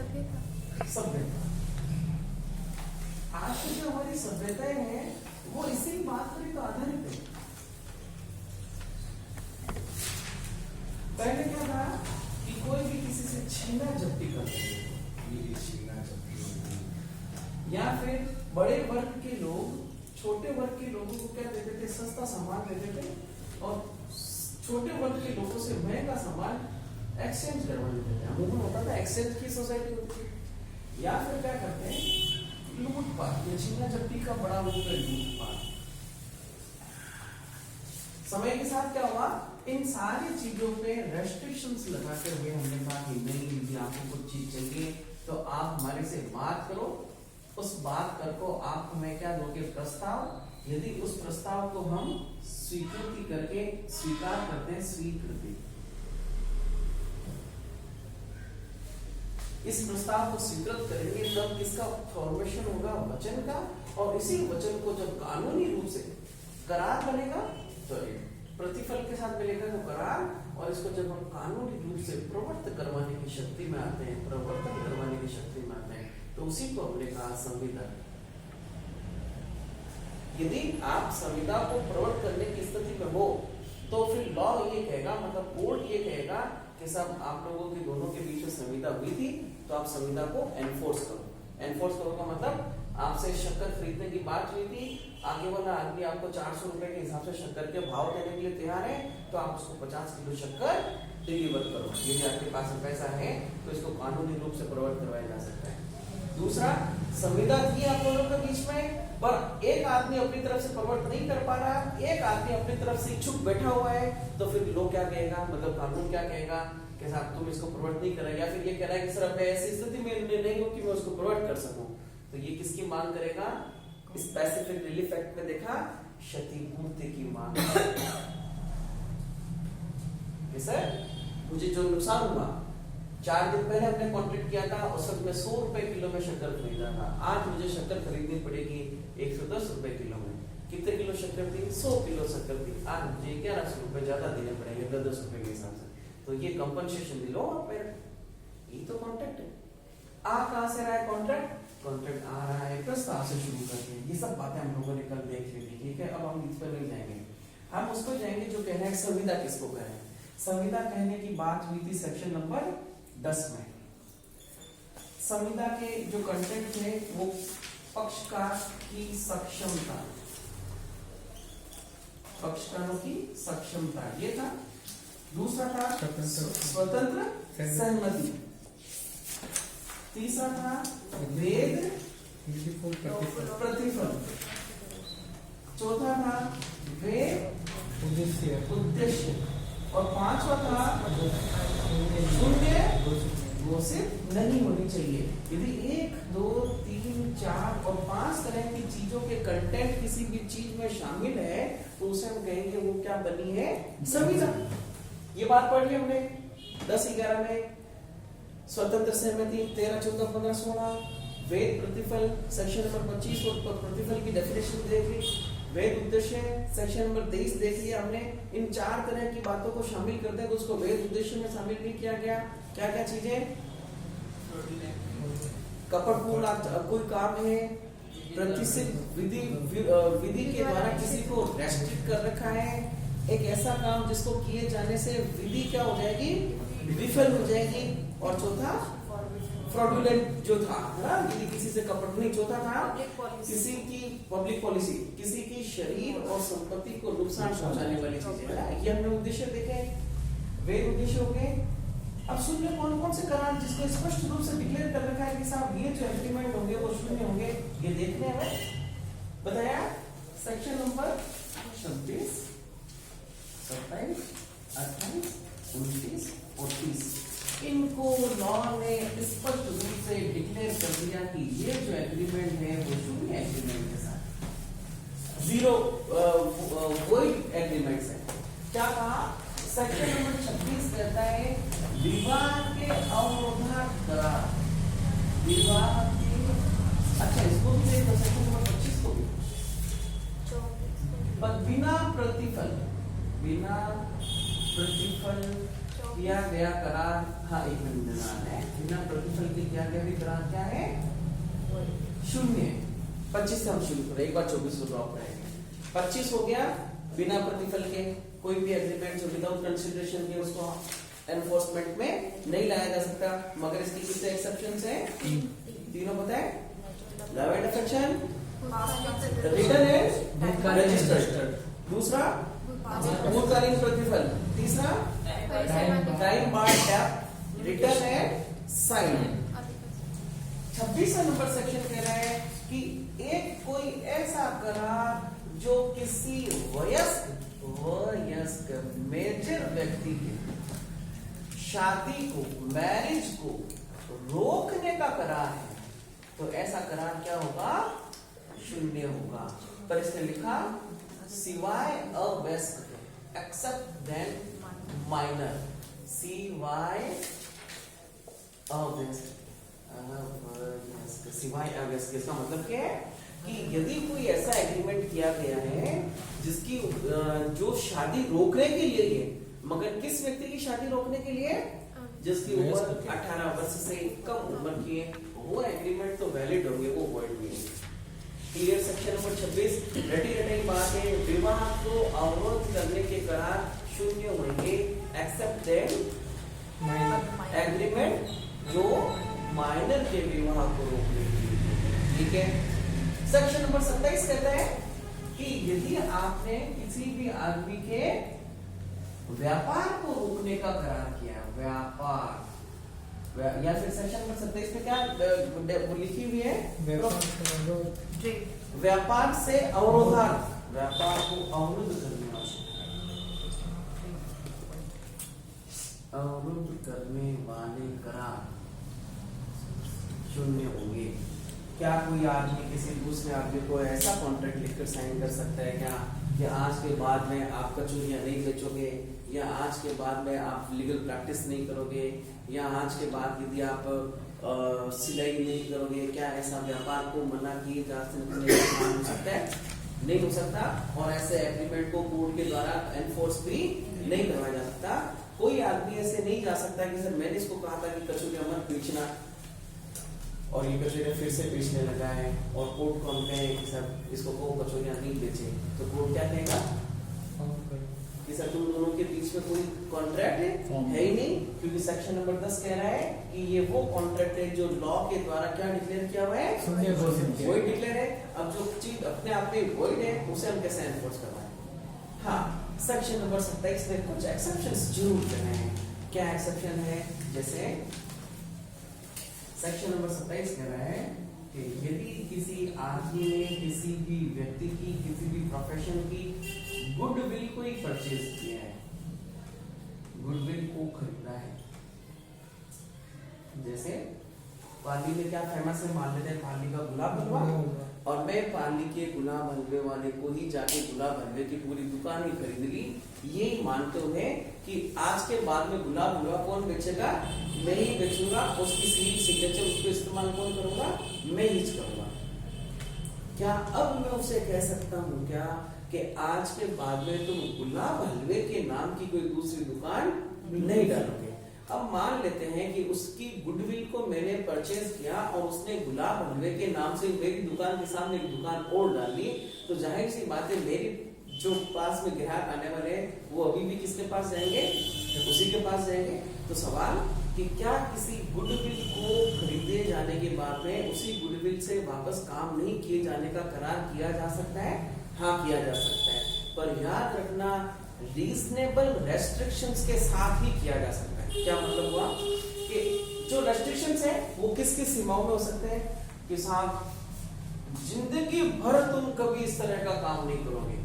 सभ्यता। आज की जो हमारी सभ्यताएं हैं वो इसी बात पर तो आधारित है। पहले क्या था कि कोई भी किसी से छीना झपटी करते थे, ये छीना झपटी, या फिर बड़े वर्ग के लोग छोटे वर्ग के लोगों को क्या देते थे, सस्ता सामान देते थे और छोटे वर्ग के लोगों से महंगा सामान एक्सचेंज करवा लेते थे। अमूमन होता था एक्सचेंज की सोसाइटी होती थी। या फिर क्या करते हैं, लूटपाट, ये छीना झपटी का बड़ा रूप है लूटपाट। समय के साथ क्या हुआ, इन सारी चीजों पे रेस्ट्रिक्शंस लगाते हुए हमने कहा कि नहीं, यदि आपको कुछ चीज चाहिए तो आप हमारे से बात करो, उस बात कर को आप हमें क्या दोगे, प्रस्ताव। यदि उस प्रस्ताव को हम स्वीकृति करके स्वीकार करते हैं, स्वीकृति, इस प्रस्ताव को स्वीकृत करेंगे तब किसका फॉर्मेशन होगा, वचन का। और इसी वचन को जब कानूनी रूप से करार बनेगा तो प्रतिफल के साथ मिलेगा वो करार, और इसको जब हम कानूनी रूप से प्रवर्तन करवाने की शक्ति में आते हैं, प्रवर्तन करवाने की शक्ति में आते हैं, तो उसी को हमने कहा संविदा। यदि आप संविदा को प्रवर्तन करने की स्थिति में हो तो फिर लॉ ये कहेगा, मतलब कोर्ट ये कहेगा कि सब आप लोगों के दोनों के बीच में संविदा हुई थी तो आप संविदा को एनफोर्स करो। एनफोर्स करो का मतलब आपसे शक्कर खरीदने की बात हुई थी, आगे वाला आदमी आपको 400 रुपए के हिसाब से शक्कर के भाव देने के लिए तैयार है, तो आप उसको 50 किलो शक्कर डिलीवर करो। यदि आपके पास पैसा है तो इसको कानूनी रूप से प्रवर्तन करवाया जा सकता है। दूसरा, संविदा थी आप दोनों के बीच में, पर एक आदमी अपनी तरफ से प्रवर्तन नहीं कर पा रहा, एक आदमी अपनी तरफ से इच्छुक बैठा हुआ है, तो फिर लोग क्या कहेगा, मतलब कानून क्या कहेगा कि साहब तुम इसको प्रवर्तन नहीं करेगा, या फिर ये कह रहा है कि सर अब ऐसी स्थिति में नहीं हो कि मैं उसको प्रवर्तन कर सकूं, तो ये किसकी मांग करेगा, स्पेसिफिक रिलीफ एक्ट में देखा, क्षतिपूर्ति की मांग। सर मुझे जो नुकसान हुआ, 4 दिन पहले हमने कॉन्ट्रैक्ट किया था, उस वक्त मैं 100 रुपए किलो में शक्कर खरीदा था, आज मुझे शक्कर खरीदनी पड़ेगी 110 रुपए किलो में। कितने किलो शक्कर थी, 100 किलो शक्कर थी, आज मुझे 1100 रुपए ज्यादा देने पड़ेंगे 10 रुपए के हिसाब से, तो ये कंपनसेशन दिलो आप, ये तो कॉन्ट्रैक्ट है। आ कहां से रहा है कॉन्ट्रैक्ट, कॉन्ट्रैक्ट आ रहा है प्रस्ताव से शुरू करके। ये सब बातें हम लोगों ने कल देख ली थी, ठीक है, अब हम इस पर नहीं जाएंगे, हम उस पर जाएंगे जो कहना है संविदा किसको कहें। संविदा कहने की बात हुई थी सेक्शन नंबर 10 में। संविदा के जो कंटेंट थे वो पक्षकार की सक्षमता, पक्षकारों की सक्षमता ये था। दूसरा था स्वतंत्र सहमति, तीसरा था वेद प्रतिफल, चौथा था वेद उद्देश्य, और पांचवा था शून्य घोषित नहीं होनी चाहिए। यदि 1, 2, 3, 4 और 5 तरह की चीजों के कंटेंट किसी भी चीज में शामिल है तो उसे हम कहेंगे वो क्या बनी है, संविदा। ये बात पढ़ ली हमने 10, 11 में। स्वतंत्र सहमति 13, 14, 15, 16, वेद प्रतिफल सेक्शन नंबर 25 और प्रतिफल की डेफिनेशन देख ली, वेद उद्देश्य सेक्शन नंबर 23 देख लिया हमने। इन 4 तरह की बातों को शामिल करते हैं, उसको वेद उद्देश्य में शामिल नहीं किया गया। क्या क्या चीजें, कपटपूर्ण कोई काम है, प्रतिष्ठित विधि के द्वारा किसी को रेस्ट्रिक्ट कर रखा है, एक ऐसा काम जिसको किए जाने से विधि क्या हो जाएगी, विफल हो जाएगी, और चौथा फ्रॉडुलेंट जो था ना, यदि किसी से कपट नहीं, चौथा था किसी की पब्लिक पॉलिसी, किसी की शरीर और संपत्ति को नुकसान पहुंचाने वाली चीजें। ये हमने उद्देश्य देखे, वे उद्देश्य हो गए। अब सुन ले कौन कौन से करार जिसको स्पष्ट रूप से डिक्लेयर कर रखा है कि साहब ये जो एग्रीमेंट होंगे वो शून्य होंगे, ये देखने हमें बताया। सेक्शन नंबर 26, 27, 28, 29 और 30, इनको लॉ ने स्पष्ट रूप से डिक्लेयर कर दिया कि ये जो एग्रीमेंट है वो शून्य एग्रीमेंट के साथ, जीरो वोइड एग्रीमेंट्स है। क्या कहा, सेक्शन नंबर 26 कहता है विवाह के अवरोधक करार, विवाह के, अच्छा इसको भी देखो सेक्शन नंबर 25 को भी, बिना प्रतिफल किया गया करार, हाँ एक मिनट है, बिना प्रतिफल के की आगे भी करार क्या है? शून्य। 25 से हम शुरू करें, एक बार 24 को ड्रॉप करेंगे। 25 हो गया बिना प्रतिफल के, कोई भी एग्रीमेंट जो विदाउट कंसिडरेशन के उसको एनफोर्समेंट में नहीं लाया जा सकता, मगर इसके कितने एक्सेप्शंस हैं? तीनों पता है? Love and affection, return and registered, दूसरा भूतकालीन प्रतिफल, तीसरा टाइम बार्ड डेप्थ, रिटर्न एंड साइन। 26वां नंबर सेक्शन कह रहा है कि एक कोई ऐसा करार जो किसी वयस्क मेजर व्यक्ति की शादी को, मैरिज को रोकने का करार है, तो ऐसा करार क्या होगा? शून्य होगा। पर इसने लिखा सिवाय अवयस्क के, एक्सेप्ट देन माइनर, सिवाय अवयस्क, सिवाय अवयस्क। इसका मतलब क्या है कि यदि कोई ऐसा एग्रीमेंट किया गया है जिसकी जो शादी रोकने के लिए है, मगर किस व्यक्ति की शादी रोकने के लिए? जिसकी उम्र 18 वर्ष से कम उम्र की है, वो एग्रीमेंट तो वैलिड होंगे, वो वॉइड नहीं है। क्लियर? सेक्शन नंबर 26 रटी रटाई बात है, विवाह को अवरोध करने के करार शून्य होंगे एक्सेप्ट दैट एग्रीमेंट जो माइनर के विवाह को रोकने के लिए। ठीक है। सेक्शन नंबर 27 कहता है कि यदि आपने किसी भी आदमी के व्यापार को रोकने का करार किया, व्यापार, या फिर सेक्शन नंबर 27 में क्या लिखी हुई है? व्यापार से अवरोधार्थ, व्यापार को अवरुद्ध करने वाले, अवरुद्ध करने वाले करार शून्य होंगे। क्या कोई आदमी किसी दूसरे आदमी को ऐसा कॉन्ट्रैक्ट लिखकर साइन कर सकता है क्या कि आज के बाद में आप कचौरियां नहीं बेचोगे, या आज के बाद में आप लीगल प्रैक्टिस नहीं करोगे, या आज के बाद यदि आप सिलाई नहीं करोगे, क्या ऐसा व्यापार को मना किए जा सकता है? नहीं हो सकता। और ऐसे एग्रीमेंट को कोर्ट के द्वारा एनफोर्स भी नहीं करवाया जा सकता। कोई आदमी ऐसे नहीं जा सकता कि सर मैंने इसको कहा था कि कचौरियां मत बेचना, और ये कचौरियां फिर से बेचने लगा है, और कोर्ट को हम कहें कि सर इसको कचौरियां नहीं बेचे, तो कोर्ट क्या कहेगा कि सर तुम दोनों के बीच में कोई कॉन्ट्रैक्ट है ही नहीं, क्योंकि सेक्शन नंबर 10 कह रहा है कि ये वो कॉन्ट्रैक्ट है जो लॉ के द्वारा क्या डिक्लेयर किया हुआ है? वही डिक्लेयर है। अब जो चीज अपने आप में वॉइड है उसे हम कैसे एनफोर्स करवाएं? हाँ, सेक्शन नंबर 27 में कुछ एक्सेप्शंस जरूर करने हैं। क्या एक्सेप्शन है? जैसे सेक्शन नंबर 27 कह रहा है कि यदि किसी आदमी ने किसी भी व्यक्ति की, किसी भी प्रोफेशन की गुडविल को ही परचेज किया है, गुडविल को खरीदा है, जैसे पाली में क्या फेमस है? मान लेते हैं पाली का गुलाब हलवा, और मैं पाली के गुलाब हलवे वाले को ही जाके गुलाब हलवे की पूरी दुकान ही खरीद ली, ये मानते हुए कि आज के बाद में गुलाब हलवा कौन बेचेगा? मैं ही बेचूंगा, उसकी सील सिग्नेचर उसको इस्तेमाल कौन करूंगा? मैं ही करूंगा। क्या अब मैं उसे कह सकता हूँ क्या कि आज के बाद में तुम गुलाब हलवे के नाम की कोई दूसरी दुकान नहीं डालोगे? अब मान लेते हैं कि उसकी गुडविल को मैंने परचेज किया और उसने गुलाब हलवे के नाम से मेरी दुकान के सामने एक दुकान और डाल दी, तो जाहिर सी बात है मेरी जो पास में ग्राहक आने वाले हैं वो अभी भी किसके पास जाएंगे? उसी के पास जाएंगे। तो सवाल कि क्या किसी गुडविल को खरीदे जाने के बाद में उसी गुडविल से वापस काम नहीं किए जाने का करार किया जा सकता है? हाँ, किया जा सकता है, पर याद रखना रीजनेबल रेस्ट्रिक्शंस के साथ ही किया जा सकता है। क्या मतलब हुआ कि जो रेस्ट्रिक्शंस है वो किस किस सीमाओं में हो सकते हैं कि साहब जिंदगी भर तुम कभी इस तरह का काम नहीं करोगे।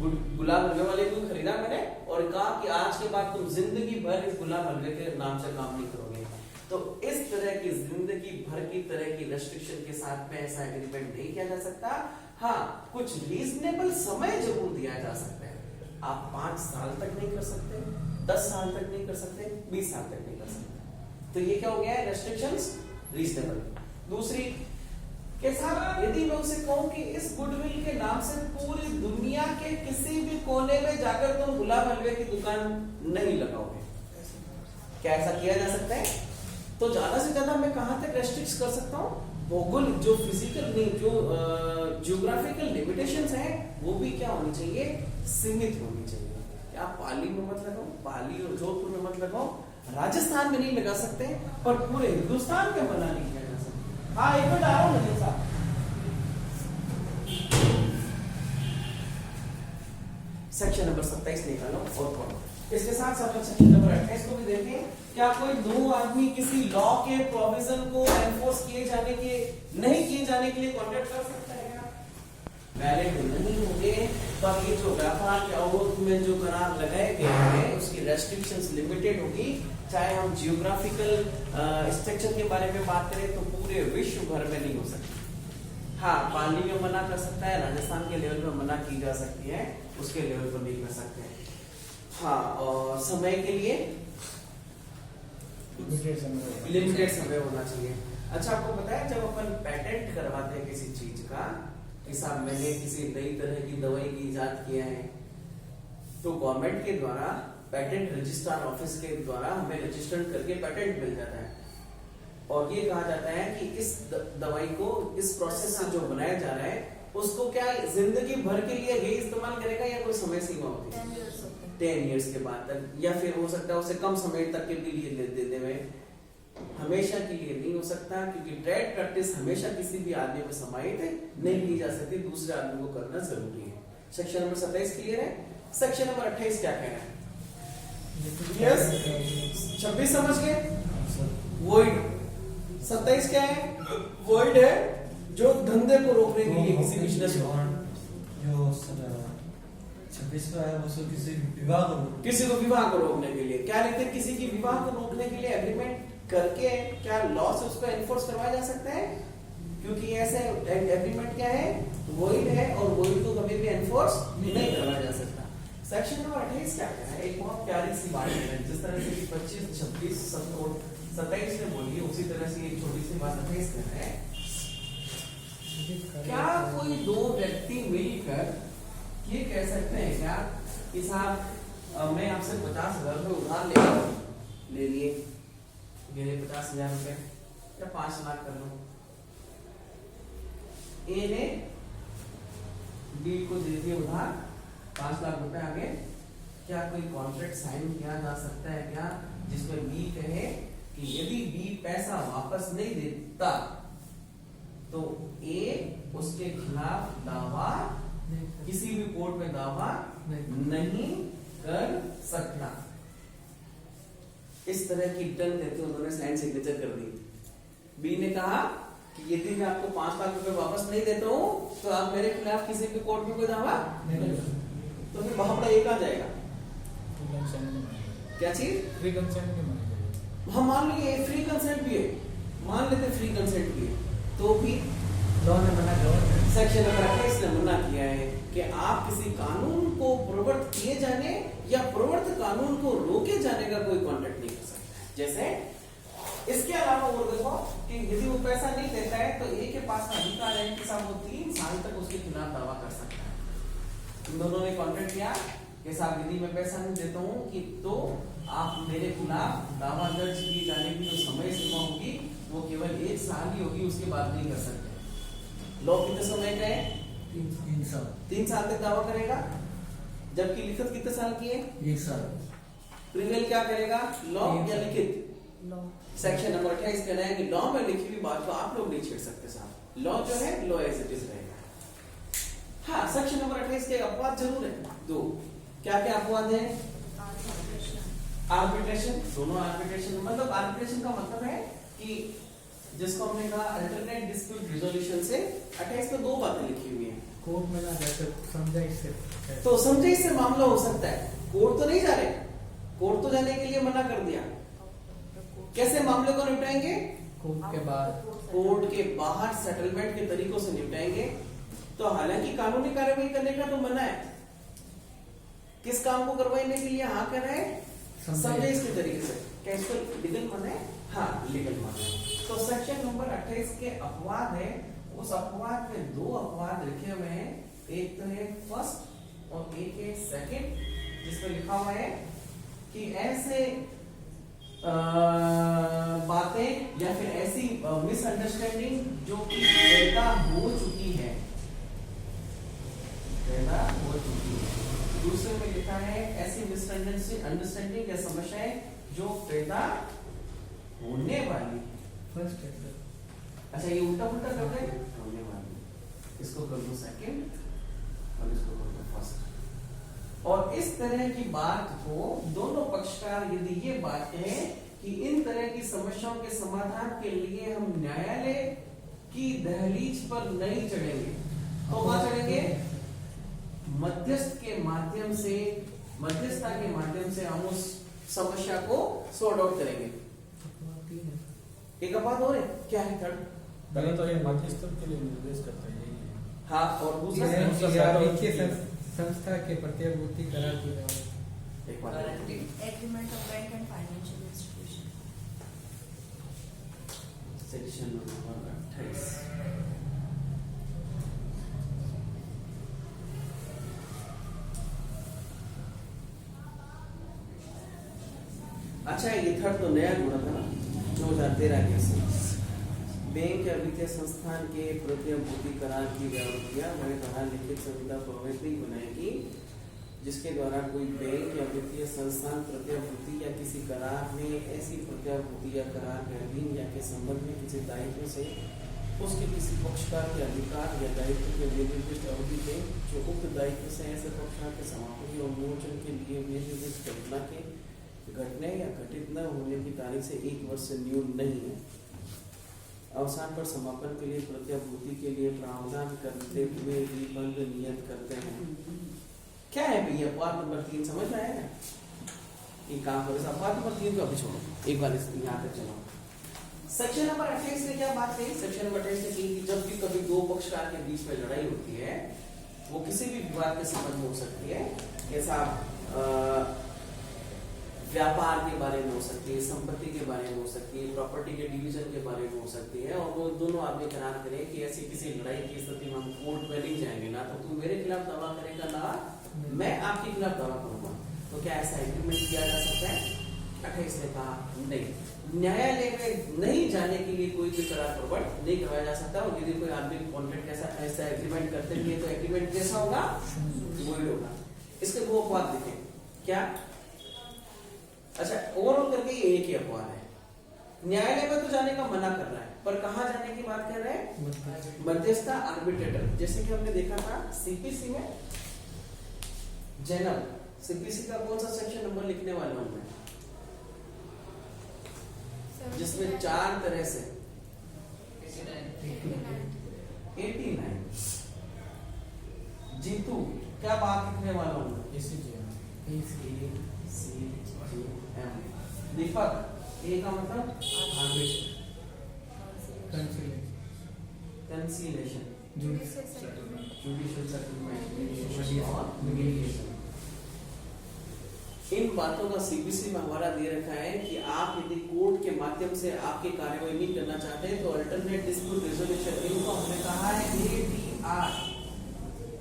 गुलाब हलवे वाले को खरीदा मैंने और कहा कि आज के बाद तुम जिंदगी भर इस गुलाब हलवे के नाम से काम नहीं करोगे। तो इस तरह की जिंदगी भर की तरह की रेस्ट्रिक्शन के साथ में ऐसा एग्रीमेंट नहीं किया जा सकता। हाँ, कुछ रीजनेबल समय जरूर दिया जा सकता है। आप 5 साल तक नहीं कर सकते, 10 साल तक नहीं कर सकते, 20 साल तक नहीं कर सकते। तो ये क्या हो गया है? Restrictions reasonable. दूसरी के साथ यदि मैं उसे कहूं कि इस गुडविल के नाम से पूरी दुनिया के किसी भी कोने में जाकर तुम गुलाब हलवे की दुकान नहीं लगाओगे, क्या ऐसा किया जा सकता है? तो ज्यादा से ज्यादा मैं कहां तक रेस्ट्रिक्ट कर सकता हूँ? भौगोलिक जो फिजिकल जो जियोग्राफिकल लिमिटेशंस हैं वो भी क्या होनी चाहिए? सीमित होनी चाहिए। क्या पाली में मत लगाओ, पाली और जोधपुर में मत लगाओ, राजस्थान में नहीं लगा सकते, पर पूरे हिंदुस्तान में मना नहीं किया जा सकता। हाँ एक मिनट आ रहा हूँ साहब। सेक्शन नंबर 27 निकालो और पढ़ो। इसके साथ साथ सेक्शन नंबर 28 को भी देखें। क्या कोई दो आदमी किसी लॉ के प्रोविजन को एनफोर्स किए जाने के नहीं किए जाने के लिए कॉन्ट्रैक्ट कर सकता है क्या? वैलिड नहीं होंगे, बाकी जो व्यापार के अवरोध में जो करार लगाए गए हैं उसकी रेस्ट्रिक्शंस लिमिटेड होगी। चाहे हम जियोग्राफिकल स्ट्रक्चर के बारे में बात करें तो पूरे विश्व भर में नहीं हो सकती। हाँ पाली में मना कर सकता है, राजस्थान के लेवल में मना की जा सकती है, उसके लेवल पर नहीं कर सकते। हाँ और समय के लिए लिमिटेड समय होना चाहिए। अच्छा आपको पता है जब अपन पेटेंट करवाते हैं किसी चीज का, कि साहब मैंने किसी नई तरह की दवाई की इजाद किया है, तो गवर्नमेंट के द्वारा पेटेंट रजिस्ट्रार ऑफिस के द्वारा हमें रजिस्टर करके पेटेंट मिल जाता है और ये कहा जाता है कि इस दवाई को इस प्रोसेस से जो बनाया जा रहा है उसको क्या जिंदगी भर के लिए ये इस्तेमाल करेगा या कोई समय सीमा होती है? 10 इयर्स के बाद तक, या फिर हो सकता है उसे कम समय तक के लिए देने में, हमेशा के लिए नहीं हो सकता, क्योंकि ट्रेड प्रैक्टिस हमेशा किसी भी आदमी में समाहित नहीं की जा सकती, दूसरे आदमी को करना जरूरी है। सेक्शन नंबर 27 क्लियर है। सेक्शन नंबर 28 क्या कह रहा है? यस 26 समझ गए। वॉइड 27 क्या है? वॉइड है जो धंधे को रोकने के लिए किसी बिजनेस को, जो 26 का है वो किसी विवाह को रोकने के लिए क्या लिखते हैं? किसी की विवाह को रोकने के लिए एग्रीमेंट करके क्या लॉ से उसको एनफोर्स करवाया जा सकता है? क्योंकि ऐसे एग्रीमेंट क्या है? वॉइड है और वॉइड को कभी भी एनफोर्स नहीं करवाया जा सकता। सेक्शन नंबर 28 क्या कहता है? एक बहुत प्यारी सी बात है, जिस तरह से 25, 26, 27 ने बोली उसी तरह से एक छोटी सी बात 28 कहता है। क्या कोई दो व्यक्ति मिलकर ये कह सकते हैं क्या कि साहब मैं आपसे 50,000 रुपए उधार ले लिए, 50,000 रुपए या 5 लाख कर लो, ए ने बी को दे दिए उधार 5 लाख रुपए आगे, क्या कोई कॉन्ट्रैक्ट साइन किया जा सकता है क्या जिसमें बी कहे कि यदि बी पैसा वापस नहीं देता तो ए उसके खिलाफ दावा किसी भी कोर्ट में दावा नहीं कर सकता? इस तरह की टर्म देते उन्होंने साइन सिग्नेचर कर दी। बी ने कहा कि यदि मैं आपको 5 लाख रुपए वापस नहीं देता हूं तो आप मेरे खिलाफ किसी भी कोर्ट में कोई दावा नहीं कर सकते। तो फिर वहां पर एक आ जाएगा क्या चीज? Free consent. हम मान लीजिए फ्री कंसेंट भी है, मान लेते फ्री कंसेंट भी है, तो भी लॉ ने मना किया, सेक्शन नंबर 28 ने मना किया है कि आप किसी कानून को प्रवर्त किए जाने या प्रवर्त कानून को रोके जाने का कोई कॉन्ट्रैक्ट नहीं कर सकता। जैसे इसके अलावा वो देखो कि यदि वो पैसा नहीं देता है तो ए के पास अधिकार है कि साहब वो 3 साल तक उसके खिलाफ दावा कर सकता है। इन दोनों ने कॉन्ट्रैक्ट किया कि साहब यदि मैं पैसा नहीं देता हूँ कि तो आप मेरे खिलाफ दावा दर्ज किए जाने की जो समय सीमा होगी वो केवल 1 साल ही होगी, उसके बाद नहीं कर सकते। लॉ कितने समय का है? 3 साल तक दावा करेगा, जबकि लिखित कितने साल की है? 1 साल। प्रिवेल क्या करेगा? लॉ या लिखित? लॉ। सेक्शन नंबर 28 कहना है कि लॉ में लिखी हुई बात को आप लोग नहीं छेड़ सकते साहब, लॉ जो है लॉ एज इट इज रहेगा। हाँ सेक्शन नंबर 28 के अपवाद जरूर है 2। क्या क्या अपवाद है? आर्बिट्रेशन, दोनों आर्बिट्रेशन, मतलब आर्बिट्रेशन का मतलब है कि जिसको हमने कहा अल्टरनेट डिस्प्यूट रिजोल्यूशन से 28 में 2 बातें लिखी हुई हैं। कोर्ट में ना जाकर समझाइश से, तो समझाइश से मामला हो सकता है, कोर्ट तो नहीं जा रहे, कोर्ट तो जाने के लिए मना कर दिया। कैसे मामले को निपटाएंगे? कोर्ट के बाहर, कोर्ट के बाहर सेटलमेंट के तरीकों से निपटाएंगे। तो हालांकि कानूनी कार्रवाई करने का तो मना है, किस काम को करवाने के लिए हाँ कर रहे हैं? समझाइश के तरीके से। क्या इसको लीगल मना है? हाँ लीगल मना है। तो सेक्शन नंबर 28 के अपवाद है, उस अपवाद में 2 अपवाद लिखे हुए हैं, एक तो है फर्स्ट और एक है सेकंड, जिसमें लिखा हुआ है कि ऐसे बातें या फिर ऐसी मिसअंडरस्टैंडिंग जो कि पैदा हो चुकी है, पैदा हो चुकी है। दूसरे में लिखा है ऐसी मिसअंडरस्टैंडिंग या समस्याएं जो पैदा होने वाली। फर्स्ट है। अच्छा ये उल्टा उल्टा कर रहे हैं, होने वाली, इसको कर दो सेकंड और इसको कर दो फर्स्ट। और इस तरह की बात को दोनों पक्षकार यदि ये बात कहें कि इन तरह की समस्याओं के समाधान के लिए हम न्यायालय की दहलीज पर नहीं चढ़ेंगे, तो कहां चढ़ेंगे? मध्यस्थता के माध्यम से हम उस समस्या को सॉर्ट आउट करेंगे। एक बात और है, क्या है थर्ड? पहले तो ये मध्यस्थ के लिए निर्देश करता है यही है। हाँ, और दूसरा संस्था के प्रतिभूति करार की एक बात agreement of bank and financial institution, section number 28। अच्छा ये थर्ड तो नया जुड़ा था ना 2013 के से। बैंक या वित्तीय संस्थान के प्रतिभूति करार की व्यावृत्तियां वह कहा लिखित संहिता प्रवृत्ति बनाएगी जिसके द्वारा कोई बैंक या वित्तीय संस्थान प्रतिभूति या किसी करार में ऐसी प्रतिभूति या करार के अधीन या के संबंध में किसी दायित्व से उसके किसी पक्षकार के अधिकार या दायित्व के निर्दिष्ट अवधि से जो उक्त दायित्व से ऐसे पक्षकार के समापन या उन्मोचन के लिए निर्दिष्ट घटना के घटने या घटित न होने की तारीख से 1 वर्ष से न्यून नहीं है। अवसान पर समापन के लिए प्रतिभूति के लिए प्रावधान करते हुए निबंध नियत करते हैं। क्या है भैया अपवाद नंबर 3 समझ में आया? एक काम करो, अपवाद नंबर 3 को अभी छोड़ो, एक बार यहाँ तक चलो। सेक्शन नंबर 28 ने क्या बात कही? सेक्शन नंबर 28 ने कही कि जब भी कभी दो पक्षकार के बीच में लड़ाई होती है वो किसी भी विवाद के संबंध में हो सकती है, जैसा व्यापार के बारे में हो सकती है, संपत्ति के बारे में हो सकती है, प्रॉपर्टी के डिवीजन के बारे में हो सकती है, और वो दोनों आदमी करार करें कि ऐसी किसी लड़ाई की स्थिति में हम कोर्ट में नहीं जाएंगे, ना तो तू मेरे खिलाफ दावा करेगा ना मैं आपके खिलाफ दावा करूंगा। तो क्या ऐसा एग्रीमेंट किया जा सकता है? 28 ने कहा नहीं, न्यायालय में नहीं जाने के लिए कोई भी करार प्रवर्त नहीं करवाया जा सकता। और यदि कोई आदमी कॉन्ट्रैक्ट ऐसा एग्रीमेंट करते हैं तो एग्रीमेंट कैसा होगा? वही होगा। इसके वो अपवाद देखें क्या? अच्छा ओवरऑल करके ये एक ही अपवाद है, न्यायालय में तो जाने का मना कर रहा है, पर कहां जाने की बात कर रहे हैं? मध्यस्थता आर्बिट्रेटर। जैसे कि हमने देखा था सीपीसी में जैनब, सीपीसी का कौन सा सेक्शन नंबर लिखने वाला हूं मैं, जिसमें 4 तरह से 89 जीतू क्या बात लिखने वाला हूं? दीपक ए का मतलब कंसीलेशन, जुडिशियल सेटलमेंट और मीडिएशन। इन बातों का सीबीसी में हमारा दे रखा है कि आप यदि कोर्ट के माध्यम से आपकी कार्यवाही नहीं करना चाहते तो अल्टरनेट डिस्प्यूट रेजोल्यूशन, इनको हमने कहा है ADR,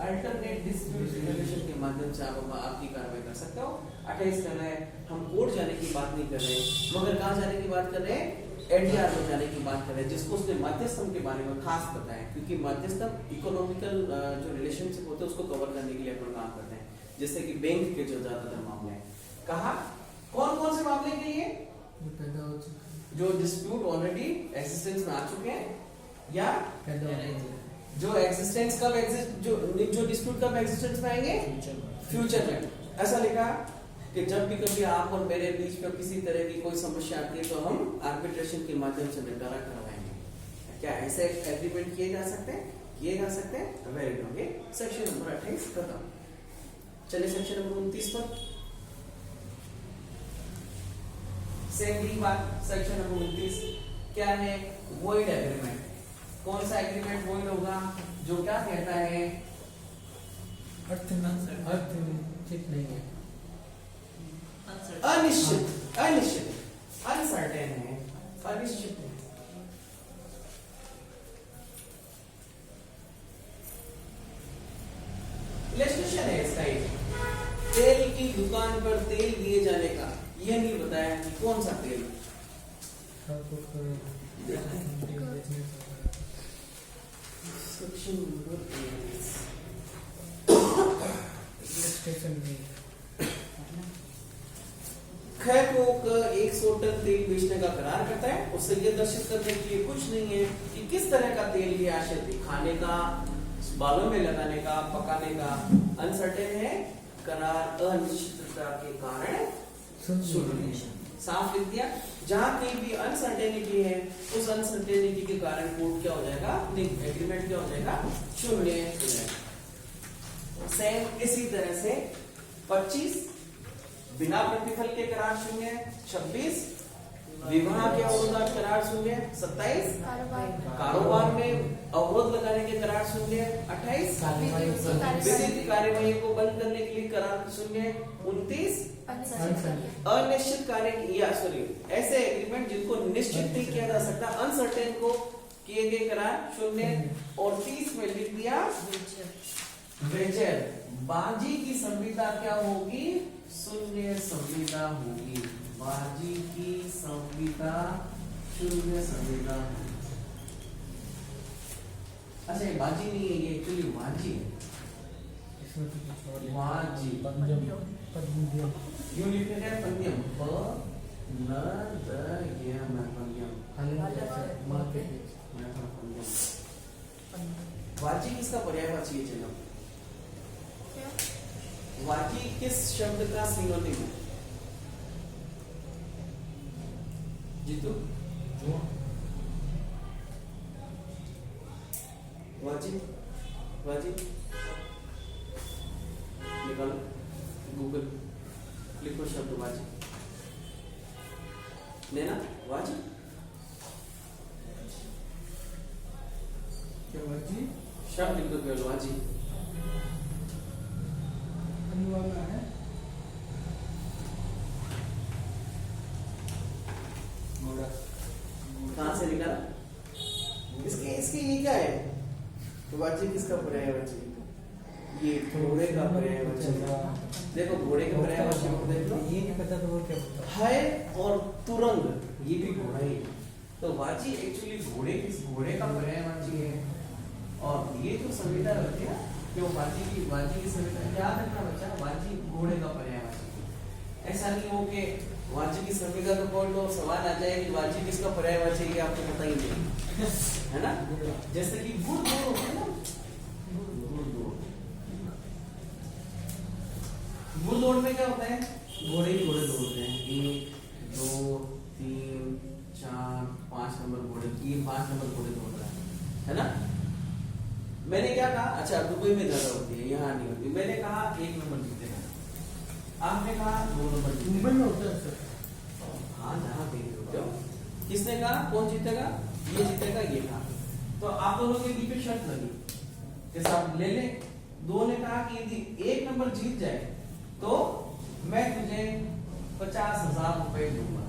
अल्टरनेट डिस्प्यूट रेजोल्यूशन के माध्यम से आप आपकी कार्रवाई कर सकते हो। 28 कर रहे हैं, हम कोर्ट जाने की बात नहीं कर रहे हैं, मगर कहां जाने की बात कर रहे हैं? ADR में जाने की बात कर रहे हैं, जिसको उसने मध्यस्थम के बारे में खास बताया, क्योंकि मध्यस्थम इकोनॉमिकल जो रिलेशनशिप होते हैं उसको कवर करने के लिए अपना काम करते हैं, जैसे कि बैंक के जो ज्यादातर मामले हैं। कहा कौन कौन से मामले के लिए? जो डिस्प्यूट ऑलरेडी एग्जिस्टेंस में आ चुके हैं या जो एग्जिस्टेंस कब जो डिस्प्यूट कब एग्जिस्टेंस में आएंगे? फ्यूचर में। ऐसा लिखा कि जब भी कभी आप और मेरे बीच में किसी तरह की कोई समस्या आती है तो हम आर्बिट्रेशन के माध्यम से निपटारा करवाएंगे। क्या ऐसे एग्रीमेंट किए जा सकते हैं? किए जा सकते हैं। Very good. सेक्शन नंबर 28 खत्म। चलिए सेक्शन नंबर 29 पर सेम ही बात। सेक्शन नंबर 29 क्या है? Void agreement. कौन सा एग्रीमेंट वॉइड होगा? जो क्या कहता है? अनिश्चित नहीं है, अनिश्चित, अनिश्चित, अनसर्टेन है, अनिश्चित है। इलस्ट्रेशन है इसका। तेल की दुकान पर तेल दिए जाने का, यह नहीं बताया कि कौन सा तेल। Section number 8. स्टेशन में खैर कोक 100 टन तेल बेचने का करार करता है। उससे यह दर्शित करने के लिए कुछ नहीं है कि किस तरह का तेल की आशय थी, खाने का, बालों में लगाने का, पकाने का। अनसर्टेन है, करार अनिश्चितता के कारण शून्य। साफ लिख दिया। जहां कहीं भी अनसर्टेनिटी है, उस अनसर्टेनिटी के कारण कोड क्या हो जाएगा, एग्रीमेंट क्या हो जाएगा, शून्य। सेम इसी तरह से 25 बिना प्रतिफल के करार शून्य, 26 विवाह के अवरोध करार शून्य, 27 कारोबार में अवरोध लगाने के करार शून्य, 28 विधिक कार्यवाही को बंद करने के लिए करार शून्य, 29 अनिश्चित कार्य या सॉरी ऐसे एग्रीमेंट जिनको निश्चित नहीं किया जा सकता, अनसर्टेन को किए गए करार शून्य। और 30 में लिख दिया वेजर, बाजी की संविदा क्या होगी, शून्य संविदा होगी। बाजी की संविदा शून्य संविदा होगी। अच्छा ये बाजी नहीं है, ये एक्चुअली वाजी है। इसमें तो कुछ और वाजी पंद्यम यूं लिखने का पंद्यम, प न द य म पंद्यम। वाजी किसका पर्यायवाची है चलो? वाजी किस शब्द का सिनोनिम है? जीतू वाजी वाजी निकालो गूगल, लिखो शब्द वाजी, लेना वाजी क्या वाजी शब्द लिखो केवल वाजी। अनुवाद है कहां से निकाला? इसके इसके ये क्या है? तो वाची किसका पर्यायवाची? ये घोड़े का पर्यायवाची। देखो घोड़े का पर्यायवाची को देख लो, ये नहीं पता तो वो क्या होता है और तुरंग, ये भी घोड़ा ही है। तो वाची एक्चुअली घोड़े का पर्यायवाची है। और ये जो संविदा होती है कि वो वाची की संविदा याद रखना बच्चा, वाची घोड़े का पर्यायवाची। ऐसा नहीं हो कि वाची की संविदा को पढ़ लो, सवाल आ जाए कि वाची किसका पर्यायवाची है, आपको पता ही नहीं है ना। जैसे कि गुड़ दौड़ होता है ना, गुड़ दौड़ में क्या होता है, घोड़े ही घोड़े दौड़ते हैं। 1 2 3 4 5 नंबर घोड़े, ये 5 नंबर घोड़े दौड़ रहा है ना। मैंने क्या कहा, अच्छा दुबई में ज्यादा होती है, यहाँ नहीं होती। मैंने कहा 1 नंबर जीतेगा, आपने कहा 2 नंबर जीतेगा। मुंबई में होता है सर। हाँ जहाँ पे हो, किसने कहा कौन जीतेगा, ये जीतेगा, ये कहा। तो आप दोनों के बीच में शर्त लगी कि साहब ले ले। दो ने कहा कि यदि 1 नंबर जीत जाए तो मैं तुझे 50,000 रुपए दूंगा।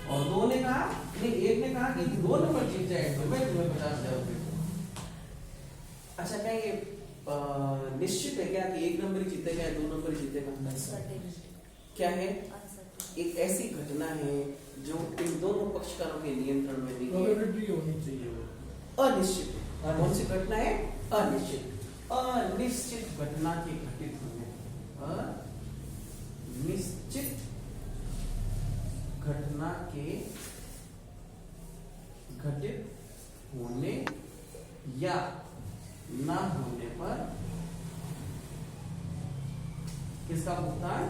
और दो ने कहा नहीं, एक ने कहा कि 2 नंबर जीत जाए तो मैं तुम्हें 50,000 रुपए दूंगा। अच्छा क्या ये निश्चित है क्या कि 1 नंबर जीतेगा या 2 नंबर जीतेगा? क्या है? एक ऐसी घटना है जो इन दोनों पक्षकारों के नियंत्रण में नहीं है, प्रोबेबिलिटी होनी चाहिए वो। अनिश्चित है। कौन सी घटना है? अनिश्चित। अनिश्चित घटना के घटित होने, अनिश्चित घटना के घटित होने या न होने पर किसका भुगतान?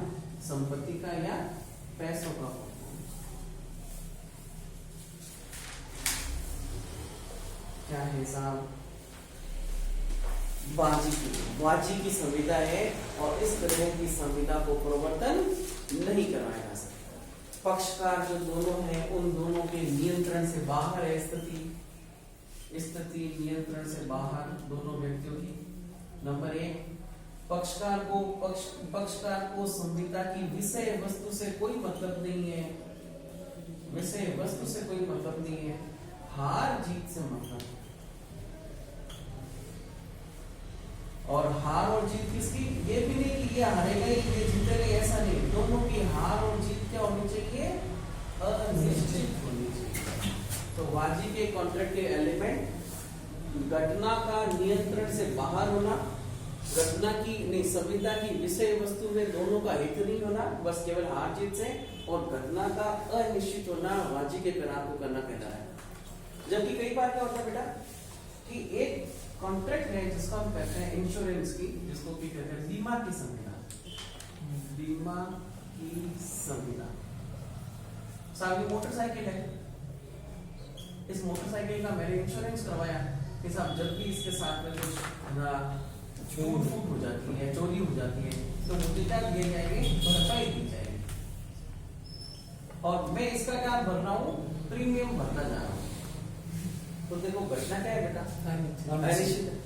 संपत्ति का या पैसों का भुगतान। क्या है साहब? बाजी की संविदा है और इस तरह की संविदा को प्रवर्तन नहीं करवाया जा सकता। पक्षकार जो दोनों हैं उन दोनों के नियंत्रण से बाहर है स्थिति नियंत्रण से बाहर दोनों व्यक्तियों की। नंबर 1, पक्षकार को संविदा की विषय वस्तु से कोई मतलब नहीं है, विषय वस्तु से कोई मतलब नहीं है, हार जीत से मतलब। और हार और जीत किसकी? ये भी नहीं कि ये हारेगा ये जीतेगा, ऐसा नहीं। दोनों की हार और जीत क्या होनी चाहिए? अनिश्चित होनी चाहिए। तो वाजी के कॉन्ट्रैक्ट के एलिमेंट घटना का नियंत्रण से बाहर होना, घटना की नहीं संविदा की विषय वस्तु में दोनों का हित नहीं होना, बस केवल हार जीत से, और घटना का अनिश्चित होना वाजी के करार को करना कहता है। जबकि कई बार क्या होता है बेटा कि एक कॉन्ट्रैक्ट है जिसको हम कहते हैं इंश्योरेंस की, जिसको भी कहते हैं बीमा की संविदा, बीमा की संविदा। साहब मोटरसाइकिल है, इस मोटरसाइकिल का मैंने इंश्योरेंस करवाया कि साहब जब भी इसके साथ में कुछ छूट हो जाती है, चोरी हो जाती है, तो मुझे क्या दिए जाएंगे, भरपाई दी जाएगी, और मैं इसका क्या भर रहा हूँ, प्रीमियम भरता जा रहा हूँ। तो देखो घटना क्या है बेटा, अनिश्चित है।